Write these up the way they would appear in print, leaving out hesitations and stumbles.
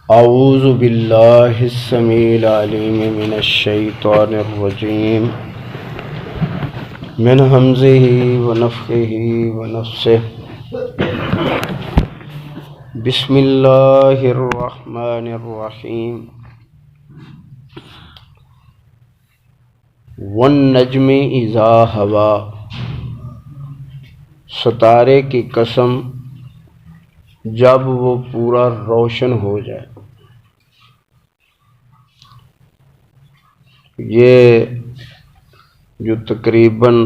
اعوذ باللہ السمیع العلیم من الشیطان الرجیم من ہمزہ ونفخہ ونفثہ بسم اللہ الرحمن الرحیم والنجم اذا ہوا، ستارے کی قسم جب وہ پورا روشن ہو جائے۔ یہ جو تقریباً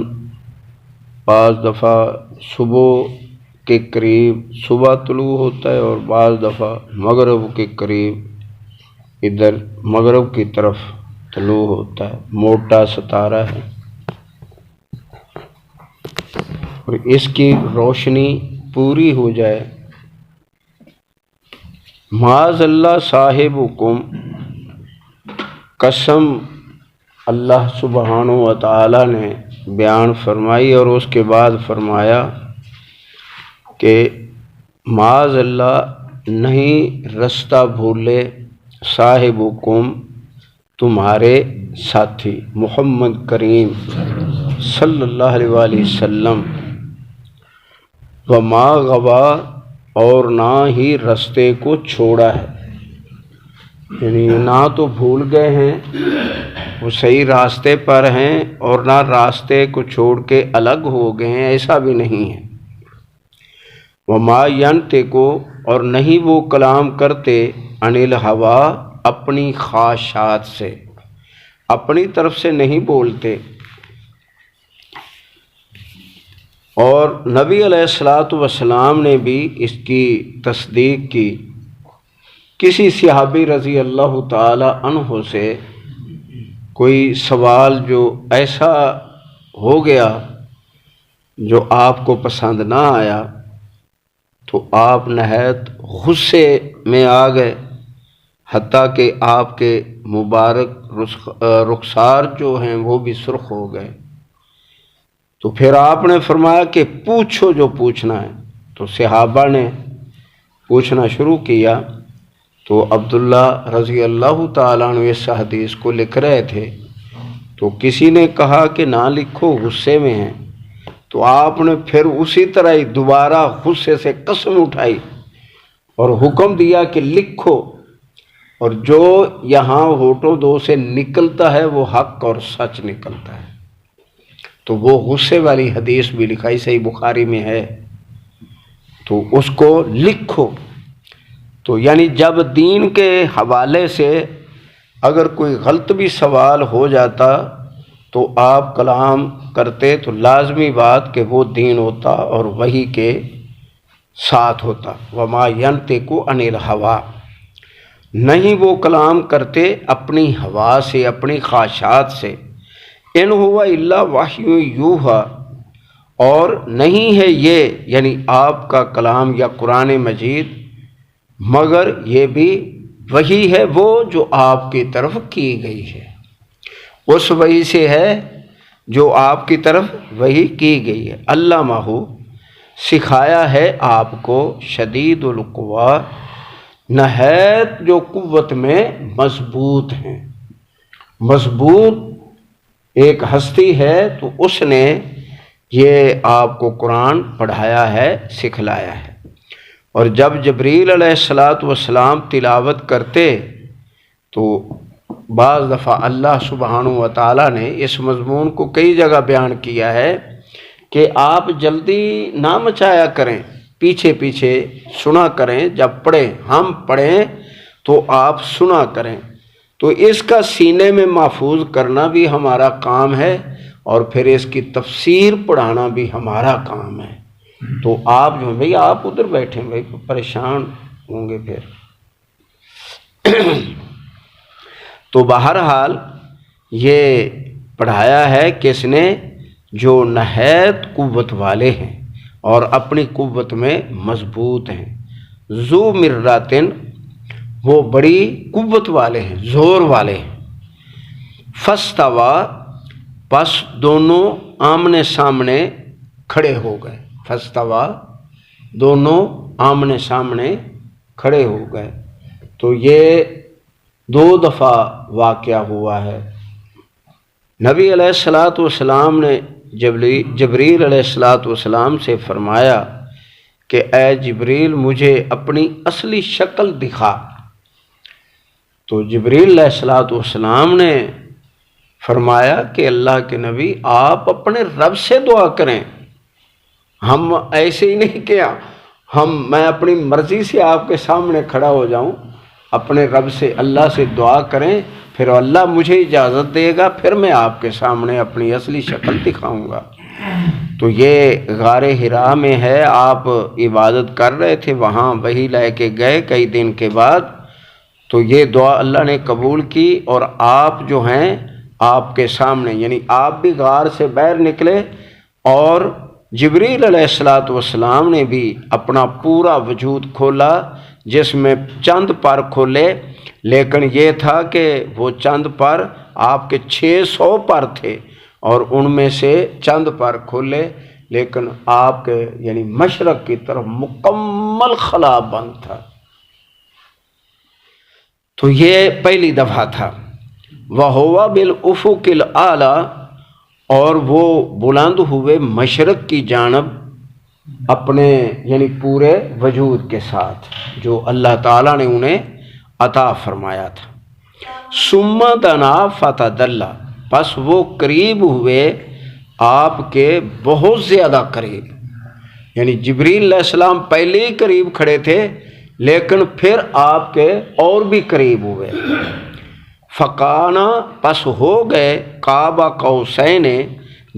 5 دفعہ صبح کے قریب صبح طلوع ہوتا ہے اور بعض دفعہ مغرب کے قریب ادھر مغرب کی طرف طلوع ہوتا ہے، موٹا ستارہ ہے اور اس کی روشنی پوری ہو جائے۔ معاذ اللہ صاحبکم، قسم اللہ سبحانہ و تعالی نے بیان فرمائی اور اس کے بعد فرمایا کہ معاذ اللہ نہیں رستہ بھولے صاحبکم، تمہارے ساتھی محمد کریم صلی اللہ علیہ وآلہ وسلم، وما غوا، اور نہ ہی رستے کو چھوڑا ہے، یعنی نہ تو بھول گئے ہیں، وہ صحیح راستے پر ہیں، اور نہ راستے کو چھوڑ کے الگ ہو گئے ہیں، ایسا بھی نہیں ہے۔ وما ینطقو، اور نہیں وہ کلام کرتے عن الہوا، اپنی خواہشات سے، اپنی طرف سے نہیں بولتے۔ اور نبی علیہ الصلوۃ والسلام نے بھی اس کی تصدیق کی۔ کسی صحابی رضی اللہ تعالی عنہ سے کوئی سوال جو ایسا ہو گیا جو آپ کو پسند نہ آیا تو آپ نہایت غصے میں آ گئے، حتیٰ کہ آپ کے مبارک رخسار جو ہیں وہ بھی سرخ ہو گئے۔ تو پھر آپ نے فرمایا کہ پوچھو جو پوچھنا ہے۔ تو صحابہ نے پوچھنا شروع کیا۔ تو عبداللہ رضی اللہ تعالیٰ عنہ اس حدیث کو لکھ رہے تھے، تو کسی نے کہا کہ نہ لکھو، غصے میں ہیں۔ تو آپ نے پھر اسی طرح ہی دوبارہ غصے سے قسم اٹھائی اور حکم دیا کہ لکھو، اور جو یہاں ہونٹوں دو سے نکلتا ہے وہ حق اور سچ نکلتا ہے۔ تو وہ غصے والی حدیث بھی لکھائی، صحیح بخاری میں ہے، تو اس کو لکھو۔ تو یعنی جب دین کے حوالے سے اگر کوئی غلط بھی سوال ہو جاتا تو آپ کلام کرتے تو لازمی بات کہ وہ دین ہوتا اور وحی کے ساتھ ہوتا۔ وما ینطق عن الہوا، نہیں وہ کلام کرتے اپنی ہوا سے، اپنی خواہشات سے۔ ان ہوا الا وحی یوحی، اور نہیں ہے یہ یعنی آپ کا کلام یا قرآن مجید مگر یہ بھی وحی ہے وہ جو آپ کی طرف کی گئی ہے، اس وحی سے ہے جو آپ کی طرف وحی کی گئی ہے۔ علمہ، سکھایا ہے آپ کو، شدید القویٰ، نہایت جو قوت میں مضبوط ہیں۔ مضبوط ایک ہستی ہے تو اس نے یہ آپ کو قرآن پڑھایا ہے، سکھلایا ہے۔ اور جب جبریل علیہ الصلوۃ والسلام تلاوت کرتے تو بعض دفعہ اللہ سبحانہ و تعالیٰ نے اس مضمون کو کئی جگہ بیان کیا ہے کہ آپ جلدی نہ مچایا کریں، پیچھے پیچھے سنا کریں، جب پڑھیں ہم پڑھیں تو آپ سنا کریں۔ تو اس کا سینے میں محفوظ کرنا بھی ہمارا کام ہے، اور پھر اس کی تفسیر پڑھانا بھی ہمارا کام ہے۔ تو آپ جو بھئی آپ ادھر بیٹھیں، بھئی پریشان ہوں گے پھر۔ تو بہرحال یہ پڑھایا ہے کس نے؟ جو نہایت قوت والے ہیں اور اپنی قوت میں مضبوط ہیں۔ ذو مرۃ، وہ بڑی قوت والے ہیں، زور والے ہیں۔ فاستویٰ، پس دونوں آمنے سامنے کھڑے ہو گئے۔ فاستویٰ، دونوں آمنے سامنے کھڑے ہو گئے۔ تو یہ 2 دفعہ واقعہ ہوا ہے۔ نبی علیہ الصلوۃ والسلام نے جبریل علیہ الصلوۃ والسلام سے فرمایا کہ اے جبریل مجھے اپنی اصلی شکل دکھا۔ تو جبریل علیہ الصلوۃ والسلام نے فرمایا کہ اللہ کے نبی آپ اپنے رب سے دعا کریں، ہم ایسے ہی نہیں کیا میں اپنی مرضی سے آپ کے سامنے کھڑا ہو جاؤں، اپنے رب سے اللہ سے دعا کریں، پھر اللہ مجھے اجازت دے گا، پھر میں آپ کے سامنے اپنی اصلی شکل دکھاؤں گا۔ تو یہ غار حرا میں ہے، آپ عبادت کر رہے تھے، وہاں وحی لے کے گئے کئی دن کے بعد، تو یہ دعا اللہ نے قبول کی، اور آپ جو ہیں آپ کے سامنے، یعنی آپ بھی غار سے باہر نکلے، اور جبریل علیہ الصلوۃ والسلام نے بھی اپنا پورا وجود کھولا، جس میں چند پر کھولے، لیکن یہ تھا کہ وہ چند پر آپ کے 600 پر تھے، اور ان میں سے چند پر کھولے، لیکن آپ کے یعنی مشرق کی طرف مکمل خلا بند تھا۔ تو یہ پہلی دفعہ تھا۔ وَهُوَ بِالْأُفُقِ الْأَعْلَى، اور وہ بلند ہوئے مشرق کی جانب اپنے یعنی پورے وجود کے ساتھ، جو اللہ تعالیٰ نے انہیں عطا فرمایا تھا۔ ثُمَّ دَنَا فَتَدَلَّى، پس وہ قریب ہوئے آپ کے بہت زیادہ قریب، یعنی جبریل علیہ السلام پہلے ہی قریب کھڑے تھے، لیکن پھر آپ کے اور بھی قریب ہوئے۔ فَقَانَ، پس ہو گئے قاب قوسین،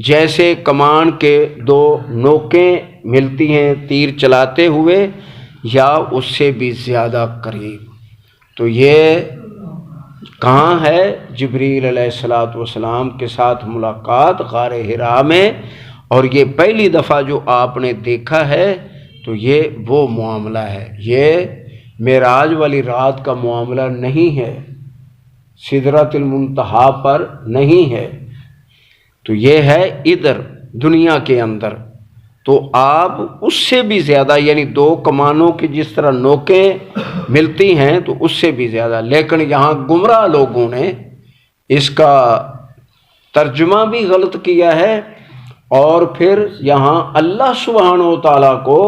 جیسے کمان کے 2 نوکیں ملتی ہیں تیر چلاتے ہوئے، یا اس سے بھی زیادہ قریب۔ تو یہ کہاں ہے؟ جبریل علیہ الصلوۃ والسلام کے ساتھ ملاقات غار حرا میں، اور یہ پہلی دفعہ جو آپ نے دیکھا ہے، تو یہ وہ معاملہ ہے، یہ معراج والی رات کا معاملہ نہیں ہے، سدرۃ المنتہا پر نہیں ہے، تو یہ ہے ادھر دنیا کے اندر۔ تو آپ اس سے بھی زیادہ، یعنی 2 کمانوں کی جس طرح نوکیں ملتی ہیں، تو اس سے بھی زیادہ، لیکن یہاں گمراہ لوگوں نے اس کا ترجمہ بھی غلط کیا ہے، اور پھر یہاں اللہ سبحانہ و تعالیٰ کو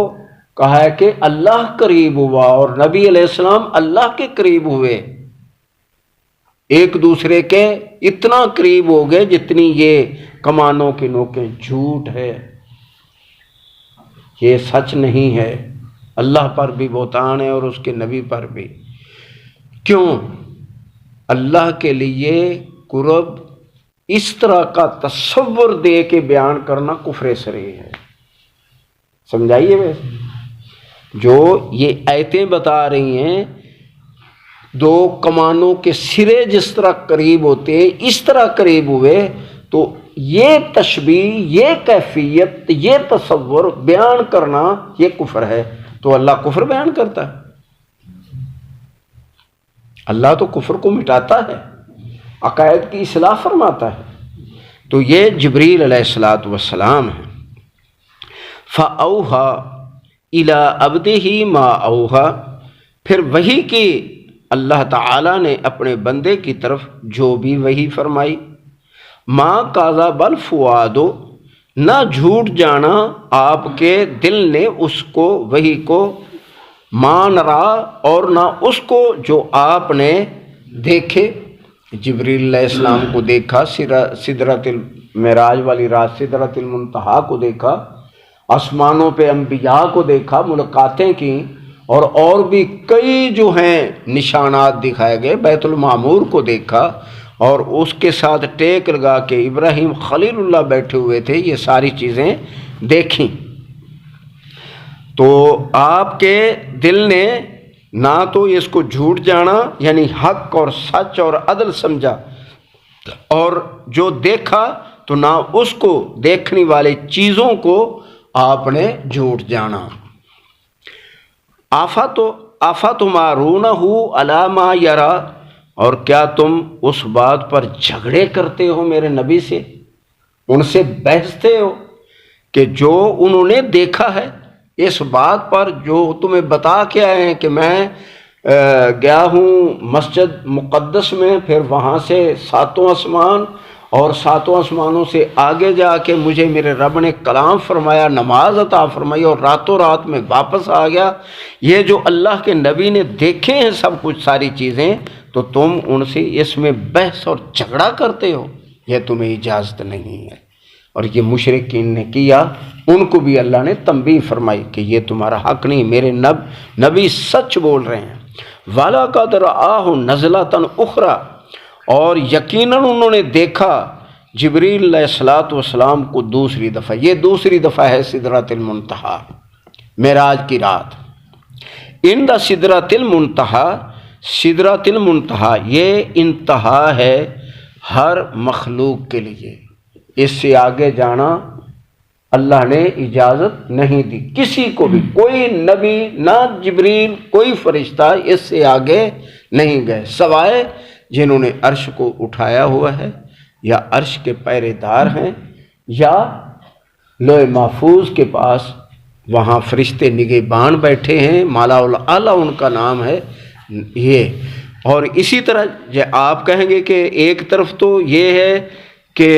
کہا ہے کہ اللہ قریب ہوا، اور نبی علیہ السلام اللہ کے قریب ہوئے، ایک دوسرے کے اتنا قریب ہو گئے جتنی یہ کمانوں کی نوکیں۔ جھوٹ ہے، یہ سچ نہیں ہے، اللہ پر بھی بہتان ہے اور اس کے نبی پر بھی۔ کیوں؟ اللہ کے لیے قرب اس طرح کا تصور دے کے بیان کرنا کفر صریح ہے۔ سمجھائیے ویسے جو یہ آیتیں بتا رہی ہیں، 2 کمانوں کے سرے جس طرح قریب ہوتے ہیں اس طرح قریب ہوئے، تو یہ تشبیہ، یہ کیفیت، یہ تصور بیان کرنا یہ کفر ہے۔ تو اللہ کفر بیان کرتا ہے؟ اللہ تو کفر کو مٹاتا ہے، عقائد کی اصلاح فرماتا ہے۔ تو یہ جبریل علیہ الصلوۃ والسلام ہے۔ فَأَوْحَى إِلَىٰ عَبْدِهِ مَا أَوْحَىٰ، پھر وحی کی اللہ تعالیٰ نے اپنے بندے کی طرف جو بھی وحی فرمائی۔ ما کاذب الفؤاد، نہ جھوٹ جانا آپ کے دل نے اس کو، وحی کو، ما نرا، اور نہ اس کو جو آپ نے دیکھے۔ جبریل علیہ السلام کو دیکھا، سدرۃ المعراج والی رات سدرۃ المنتہا کو دیکھا، آسمانوں پہ انبیاء کو دیکھا، ملاقاتیں کی، اور بھی کئی جو ہیں نشانات دکھائے گئے، بیت المعمور کو دیکھا، اور اس کے ساتھ ٹیک لگا کے ابراہیم خلیل اللہ بیٹھے ہوئے تھے، یہ ساری چیزیں دیکھیں۔ تو آپ کے دل نے نہ تو اس کو جھوٹ جانا، یعنی حق اور سچ اور عدل سمجھا، اور جو دیکھا تو نہ اس کو، دیکھنے والے چیزوں کو آپ نے جھوٹ جانا۔ آفَتُمَارُونَهُ عَلَىٰ مَا يَرَىٰ، اور کیا تم اس بات پر جھگڑے کرتے ہو میرے نبی سے، ان سے بحثتے ہو کہ جو انہوں نے دیکھا ہے، اس بات پر جو تمہیں بتا کے آئے ہیں کہ میں گیا ہوں مسجد مقدس میں، پھر وہاں سے 7واں آسمان اور 7 آسمانوں سے آگے جا کے مجھے میرے رب نے کلام فرمایا، نماز عطا فرمائی اور راتوں رات میں واپس آ گیا۔ یہ جو اللہ کے نبی نے دیکھے ہیں سب کچھ ساری چیزیں، تو تم ان سے اس میں بحث اور جھگڑا کرتے ہو، یہ تمہیں اجازت نہیں ہے۔ اور یہ مشرکین نے کیا، ان کو بھی اللہ نے تنبیہ فرمائی کہ یہ تمہارا حق نہیں، میرے نبی سچ بول رہے ہیں۔ وَلَقَدْ رَآهُ نَزْلَةً أُخْرَى، اور یقیناً انہوں نے دیکھا جبریل علیہ السلام کو دوسری دفعہ، یہ دوسری دفعہ ہے سدرۃ المنتہا، معراج کی رات۔ عند سدرۃ المنتہا، سدرۃ المنتہا یہ انتہا ہے ہر مخلوق کے لیے، اس سے آگے جانا اللہ نے اجازت نہیں دی کسی کو بھی، کوئی نبی نہ جبریل کوئی فرشتہ اس سے آگے نہیں گئے، سوائے جنہوں نے عرش کو اٹھایا ہوا ہے، یا عرش کے پہرے دار ہیں، یا لوح محفوظ کے پاس وہاں فرشتے نگہبان بیٹھے ہیں، مالا الاعلیٰ ان کا نام ہے یہ۔ اور اسی طرح آپ کہیں گے کہ ایک طرف تو یہ ہے کہ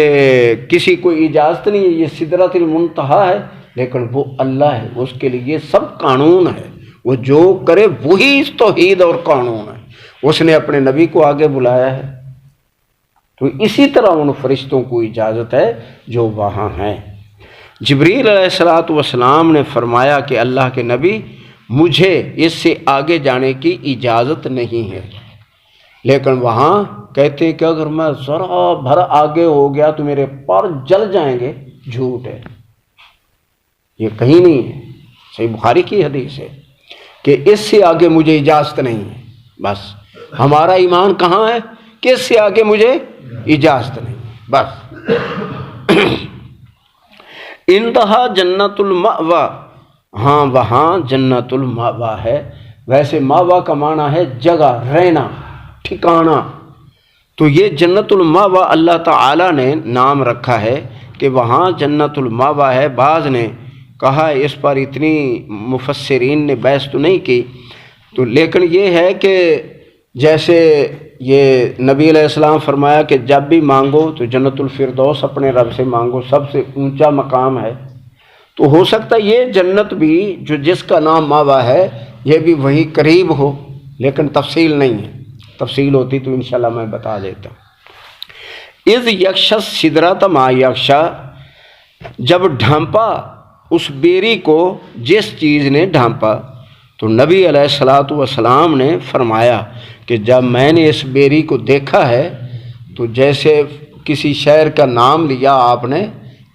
کسی کو اجازت نہیں ہے، یہ سدرۃ المنتہا ہے، لیکن وہ اللہ ہے، اس کے لیے سب قانون ہے، وہ جو کرے وہی توحید اور قانون ہے، اس نے اپنے نبی کو آگے بلایا ہے۔ تو اسی طرح ان فرشتوں کو اجازت ہے جو وہاں ہیں۔ جبریل علیہ السلام نے فرمایا کہ اللہ کے نبی مجھے اس سے آگے جانے کی اجازت نہیں ہے، لیکن وہاں کہتے کہ اگر میں ذرا بھر آگے ہو گیا تو میرے پر جل جائیں گے، جھوٹ ہے، یہ کہیں نہیں ہے، صحیح بخاری کی حدیث ہے کہ اس سے آگے مجھے اجازت نہیں ہے۔ بس ہمارا ایمان کہاں ہے کہ اس سے آگے مجھے اجازت نہیں، بس۔ انتہا جنت المأوی، ہاں وہاں جنت المأوی ہے، ویسے مأوی کا معنی ہے جگہ، رہنا، ٹھکانہ، تو یہ جنت المأوی اللہ تعالی نے نام رکھا ہے کہ وہاں جنت المأوی ہے۔ بعض نے کہا، اس پر اتنی مفسرین نے بحث تو نہیں کی، تو لیکن یہ ہے کہ جیسے یہ نبی علیہ السلام فرمایا کہ جب بھی مانگو تو جنت الفردوس اپنے رب سے مانگو، سب سے اونچا مقام ہے، تو ہو سکتا ہے یہ جنت بھی جو جس کا نام مأوی ہے یہ بھی وہی قریب ہو، لیکن تفصیل نہیں ہے، تفصیل ہوتی تو انشاءاللہ میں بتا دیتا ہوں۔ اذ یغشی سدرۃ ما یغشی، جب ڈھانپا اس بیری کو جس چیز نے ڈھانپا، تو نبی علیہ السلام نے فرمایا کہ جب میں نے اس بیری کو دیکھا ہے تو جیسے کسی شہر کا نام لیا آپ نے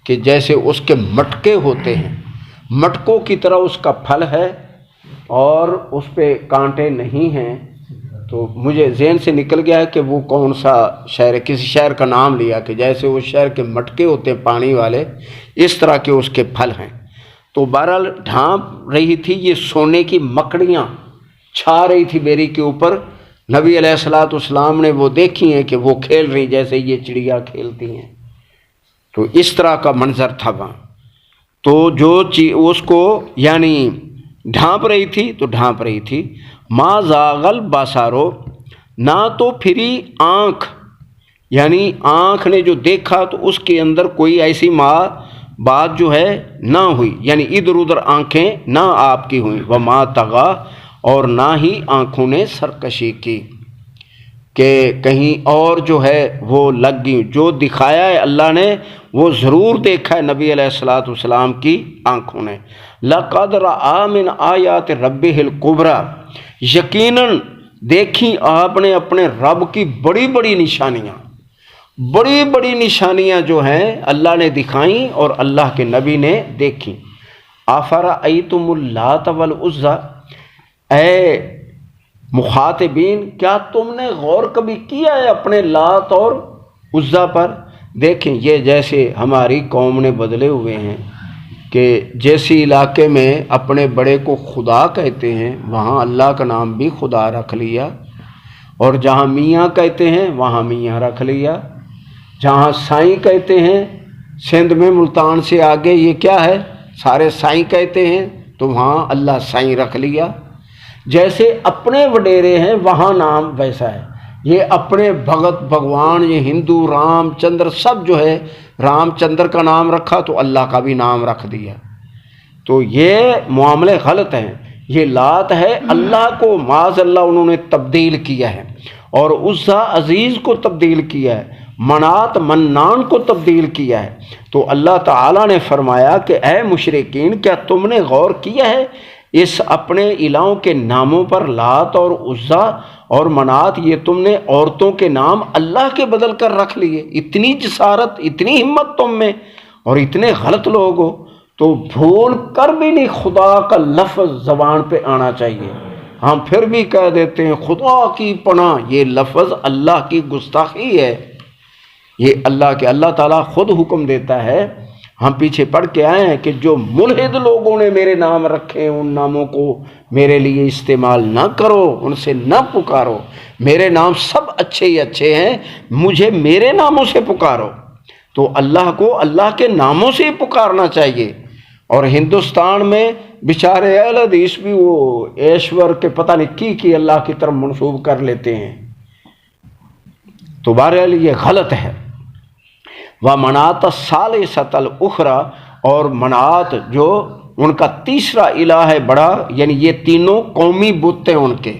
کہ جیسے اس کے مٹکے ہوتے ہیں، مٹکوں کی طرح اس کا پھل ہے اور اس پہ کانٹے نہیں ہیں، تو مجھے ذہن سے نکل گیا ہے کہ وہ کون سا شہر ہے، کسی شہر کا نام لیا کہ جیسے وہ شہر کے مٹکے ہوتے ہیں پانی والے، اس طرح کے اس کے پھل ہیں۔ تو بہرحال ڈھانپ رہی تھی یہ سونے کی مکڑیاں، چھا رہی تھی بیری کے اوپر، نبی علیہ السلام نے وہ دیکھی ہیں کہ وہ کھیل رہی جیسے یہ چڑیا کھیلتی ہیں، تو اس طرح کا منظر تھا وہاں۔ تو جو اس کو یعنی ڈھانپ رہی تھی تو ڈھانپ رہی تھی، ما زاغ البصر، نہ تو پھری آنکھ، یعنی آنکھ نے جو دیکھا تو اس کے اندر کوئی ایسی بات جو ہے نہ ہوئی، یعنی ادھر ادھر آنکھیں نہ آپ کی ہوئیں، وما طغی، اور نہ ہی آنکھوں نے سرکشی کی کہ کہیں اور جو ہے وہ لگ گئی، جو دکھایا ہے اللہ نے وہ ضرور دیکھا ہے نبی علیہ السلام کی آنکھوں نے۔ لقد رأى من آیات ربہ الکبریٰ، یقیناً دیکھی آپ نے اپنے رب کی بڑی بڑی نشانیاں، بڑی بڑی نشانیاں جو ہیں اللہ نے دکھائیں اور اللہ کے نبی نے دیکھی۔ افرأیتم اللات والعزیٰ، اے مخاطبین کیا تم نے غور کبھی کیا ہے اپنے لات اور عزیٰ پر؟ دیکھیں یہ جیسے ہماری قوم نے بدلے ہوئے ہیں کہ جیسی علاقے میں اپنے بڑے کو خدا کہتے ہیں وہاں اللہ کا نام بھی خدا رکھ لیا، اور جہاں میاں کہتے ہیں وہاں میاں رکھ لیا، جہاں سائیں کہتے ہیں، سندھ میں ملتان سے آگے یہ کیا ہے سارے سائیں کہتے ہیں، تو وہاں اللہ سائیں رکھ لیا۔ جیسے اپنے وڈیرے ہیں وہاں نام ویسا ہے. یہ اپنے بھگت بھگوان یہ ہندو رام چندر سب جو ہے رام چندر کا نام رکھا تو اللہ کا بھی نام رکھ دیا. تو یہ معاملے غلط ہیں. یہ لات ہے اللہ کو معاذ اللہ انہوں نے تبدیل کیا ہے، اور عزا عزیز کو تبدیل کیا ہے، منات منان کو تبدیل کیا ہے. تو اللہ تعالیٰ نے فرمایا کہ اے مشرکین کیا تم نے غور کیا ہے اس اپنے الہوں کے ناموں پر؟ لات اور عزا اور منات یہ تم نے عورتوں کے نام اللہ کے بدل کر رکھ لیے. اتنی جسارت، اتنی ہمت تم میں، اور اتنے غلط لوگ ہو. تو بھول کر بھی نہیں خدا کا لفظ زبان پہ آنا چاہیے. ہم پھر بھی کہہ دیتے ہیں خدا کی پناہ، یہ لفظ اللہ کی گستاخی ہے. یہ اللہ تعالیٰ خود حکم دیتا ہے. ہم پیچھے پڑھ کے آئے ہیں کہ جو ملحد لوگوں نے میرے نام رکھے ان ناموں کو میرے لیے استعمال نہ کرو، ان سے نہ پکارو. میرے نام سب اچھے ہی اچھے ہیں، مجھے میرے ناموں سے پکارو. تو اللہ کو اللہ کے ناموں سے ہی پکارنا چاہیے. اور ہندوستان میں بیچارے اہل حدیث بھی وہ ایشور کے پتہ نہیں کی اللہ کی طرف منسوب کر لیتے ہیں. تو بہرحال یہ غلط ہے. وَمَنَاةَ الثَّالِثَةَ الْأُخْرَى، اور منات جو ان کا تیسرا الہ ہے بڑا، یعنی یہ تینوں قومی بت ہیں ان کے.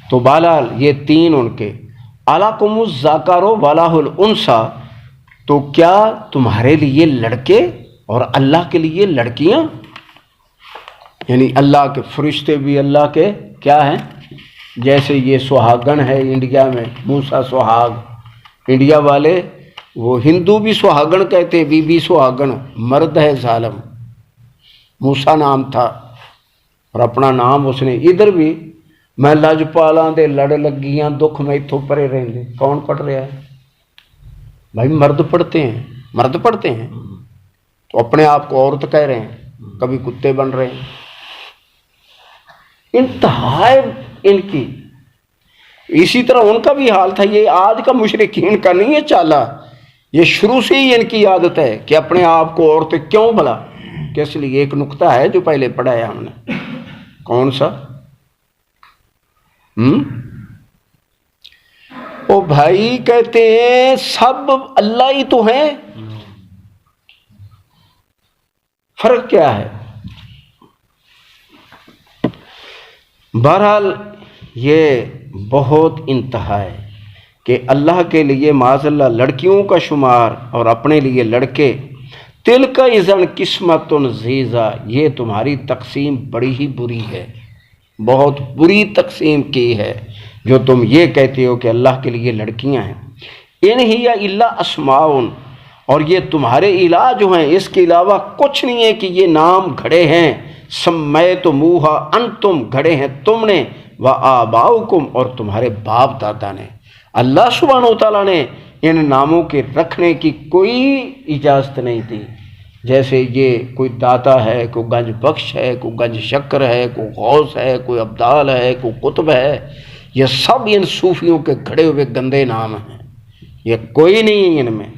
تو بہرحال یہ تین ان کے. أَلَكُمُ الذَّكَرُ وَلَهُ الْأُنثَىٰ، تو کیا تمہارے لیے لڑکے اور اللہ کے لیے لڑکیاں؟ یعنی اللہ کے فرشتے بھی اللہ کے کیا ہیں؟ جیسے یہ سہاگن ہے انڈیا میں، موسیٰ سہاگ. انڈیا والے وہ ہندو بھی سہاگن کہتے ہیں، بی بی سہاگن، مرد ہے ظالم. موسیٰ نام تھا اور اپنا نام اس نے ادھر بھی میں لجپالاں دے لڑ لگیاں دکھ میں اتھوں پرے رہندے. کون پڑھ رہا ہے بھائی؟ مرد پڑھتے ہیں، مرد پڑھتے ہیں. تو اپنے آپ کو عورت کہہ رہے ہیں، کبھی کتے بن رہے ہیں. انتہا ان کی. اسی طرح ان کا بھی حال تھا. یہ آج کا مشرکین کا نہیں ہے چالا، یہ شروع سے ہی ان کی عادت ہے کہ اپنے آپ کو عورتیں کیوں بھلا. کہ اس لیے ایک نقطہ ہے جو پہلے پڑھا ہے ہم نے. کون سا؟ او بھائی کہتے ہیں سب اللہ ہی تو ہیں، فرق کیا ہے؟ بہرحال یہ بہت انتہا ہے کہ اللہ کے لیے معاذ اللہ لڑکیوں کا شمار اور اپنے لیے لڑکے. تلک اذن قسمت ضیزا، یہ تمہاری تقسیم بڑی ہی بری ہے، بہت بری تقسیم کی ہے جو تم یہ کہتے ہو کہ اللہ کے لیے لڑکیاں ہیں. ان ہی الا اسماء، اور یہ تمہارے الہ جو ہیں اس کے علاوہ کچھ نہیں ہے کہ یہ نام گھڑے ہیں. سمیتموہا، انتم گھڑے ہیں تم نے، وآباؤکم، اور تمہارے باپ دادا نے. اللہ سبحانہ و تعالیٰ نے ان ناموں کے رکھنے کی کوئی اجازت نہیں دی. جیسے یہ کوئی داتا ہے، کوئی گنج بخش ہے، کوئی گنج شکر ہے، کوئی غوث ہے، کوئی ابدال ہے، کوئی قطب ہے، یہ سب ان صوفیوں کے گھڑے ہوئے گندے نام ہیں. یہ کوئی نہیں ان میں.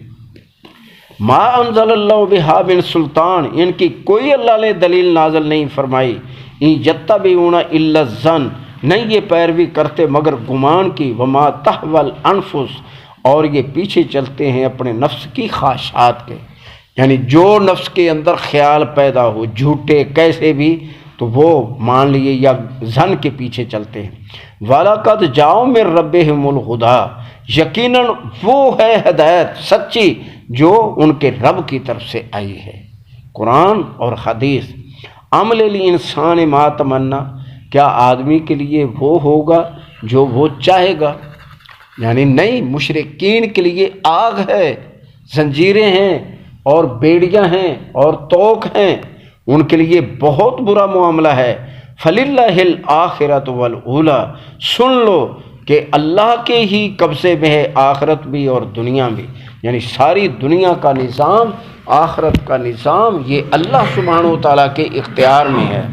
ما انزل اللہ بہا من سلطان، ان کی کوئی اللہ نے دلیل نازل نہیں فرمائی. ان یتبعون الا الظن، نہیں یہ پیروی کرتے مگر گمان کی. وما تحوی الانفس، اور یہ پیچھے چلتے ہیں اپنے نفس کی خواہشات کے. یعنی جو نفس کے اندر خیال پیدا ہو جھوٹے کیسے بھی تو وہ مان لیے یا ظن کے پیچھے چلتے ہیں. وَلَقَدْ جَاءَهُم مِّن رَّبِّهِمُ الْهُدَىٰ، یقیناً وہ ہے ہدایت سچی جو ان کے رب کی طرف سے آئی ہے، قرآن اور حدیث. ام للانسان ما تمنا، کیا آدمی کے لیے وہ ہوگا جو وہ چاہے گا؟ یعنی نہیں، مشرکین کے لیے آگ ہے، زنجیریں ہیں اور بیڑیاں ہیں اور توق ہیں، ان کے لیے بہت برا معاملہ ہے. فَلِلَّهِ الْآخِرَةُ وَالْأُولَىٰ، سن لو کہ اللہ کے ہی قبضے میں ہے آخرت بھی اور دنیا بھی. یعنی ساری دنیا کا نظام، آخرت کا نظام، یہ اللہ سبحانہ و تعالیٰ کے اختیار میں ہے.